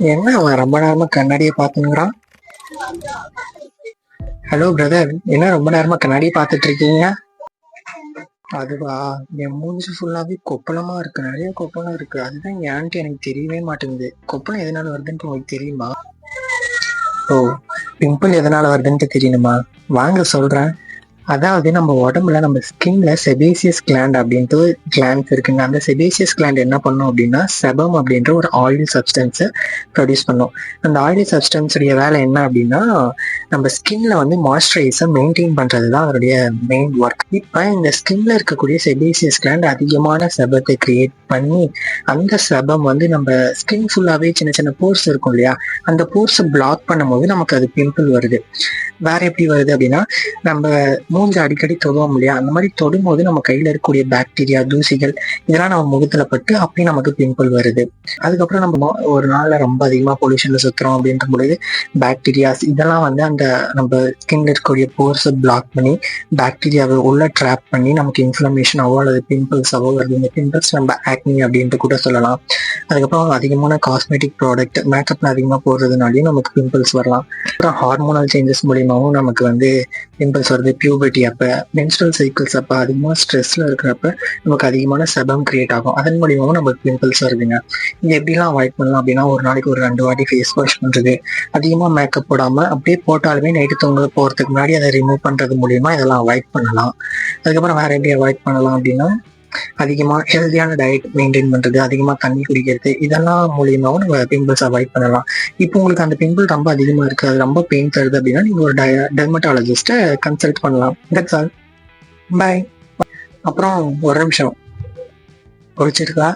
என்ன அவன் ரொம்ப நேரமா கண்ணாடியை பார்த்துங்கிறான்? ஹலோ பிரதர், என்ன ரொம்ப நேரமா கண்ணாடியை பார்த்துட்டு இருக்கீங்க? அதுவா, என் மூஞ்சி ஃபுல்லாவே கொப்பளமா இருக்கு, நிறைய கொப்பளம் இருக்கு. அதுதான் ஏன்ட்டு எனக்கு தெரியவே மாட்டேங்குது. கொப்பளம் எதனால வருதுன்ட்டு உங்களுக்கு தெரியுமா? ஓ, பிம்பிள் எதனால வருதுன்ட்டு தெரியணுமா? வாங்க சொல்றேன். அதாவது நம்ம உடம்புல நம்ம ஸ்கின்ல செபேசியஸ் கிளாண்ட் அப்படின்ட்டு கிளாண்ட்ஸ் இருக்குங்க. அந்த செபேசியஸ் கிளாண்ட் என்ன பண்ணும் அப்படின்னா செபம் அப்படின்ற ஒரு ஆயில் சப்ஸ்டன்ஸை ப்ரொடியூஸ் பண்ணும். அந்த ஆயில் சப்ஸ்டன்ஸுடைய வேலை என்ன அப்படின்னா நம்ம ஸ்கின்ல வந்து மாய்ஸ்சரைஸை மெயின்டைன் பண்றது தான் அதனுடைய மெயின் ஒர்க். இப்போ இந்த ஸ்கின்ல இருக்கக்கூடிய செபேசியஸ் கிளாண்ட் அதிகமான செபத்தை கிரியேட் பண்ணி அந்த செபம் வந்து நம்ம ஸ்கின் ஃபுல்லாவே சின்ன சின்ன போர்ஸ் இருக்கும் இல்லையா, அந்த போர்ஸை பிளாக் பண்ணும்போது நமக்கு அது பிம்பிள் வருது. வேற எப்படி வருது அப்படின்னா, நம்ம மூஞ்சி அடிக்கடி தொடுவோம் இல்லையா, அந்த மாதிரி தொடும்போது நம்ம கையில இருக்கக்கூடிய பாக்டீரியா தூசிகள் இதெல்லாம் நம்ம முகத்துல பட்டு அப்படியே நமக்கு பிம்பிள் வருது. அதுக்கப்புறம் நம்ம ஒரு நாள்ல ரொம்ப அதிகமா பொல்யூஷன்ல சுத்துறோம் அப்படின்ற பொழுது பாக்டீரியாஸ் இதெல்லாம் வந்து அந்த நம்ம ஸ்கின்ல இருக்கக்கூடிய போர்ஸை பிளாக் பண்ணி பாக்டீரியாவை உள்ள ட்ராப் பண்ணி நமக்கு இன்ஃப்ளமேஷன் ஆவோ அல்லது பிம்பிள்ஸ் ஆவோ வருது. இந்த பிம்பிள்ஸ் நம்ம ஆக்னி அப்படின்ட்டு கூட சொல்லலாம். அதுக்கப்புறம் அதிகமான காஸ்மெட்டிக் ப்ராடக்ட் மேக்கப்ல அதிகமாக போடுறதுனாலையும் நமக்கு பிம்பிள்ஸ் வரலாம். அப்புறம் ஹார்மோனல் சேஞ்சஸ் மூலியமாகவும் நமக்கு வந்து பிம்பிள்ஸ் வருது. பியூபர்ட்டி அப்போ, மென்ஸ்ட்ரல் சைக்கிள்ஸ் அப்போ, அதிகமாக ஸ்ட்ரெஸ்ல இருக்கிறப்ப நமக்கு அதிகமான செபம் கிரியேட் ஆகும். அதன் மூலியமாகவும் நமக்கு பிம்பிள்ஸ் வருதுங்க. இது எப்படிலாம் அவாய்ட் பண்ணலாம் அப்படின்னா, ஒரு நாளைக்கு ஒரு 2 வாட்டி ஃபேஸ் வாஷ் பண்ணுறது, அதிகமாக மேக்கப் போடாமல் அப்படியே போட்டாலுமே நைட்டு தூங்க போகிறதுக்கு முன்னாடி அதை ரிமூவ் பண்ணுறது மூலியமா இதெல்லாம் அவாய்ட் பண்ணலாம். அதுக்கப்புறம் வேற எப்படி அவாய்ட் பண்ணலாம் அப்படின்னா, அதிகமாக ஹெல்தியான டயட் மெயின்டைன் பண்ணுறது, அதிகமாக தண்ணி குடிக்கிறது, இதெல்லாம் மூலியமாகவும் நம்ம பிம்பிள்ஸ் அவாய்ட் பண்ணலாம். இப்போ உங்களுக்கு அந்த பிம்பிள் ரொம்ப அதிகமாக இருக்குது, அது ரொம்ப பெயின் தருது அப்படின்னா நீங்கள் ஒரு டெர்மட்டாலஜிஸ்ட்டை கன்சல்ட் பண்ணலாம். That's all. பாய். அப்புறம் ஒரு நிமிஷம், பிடிச்சிருக்கா?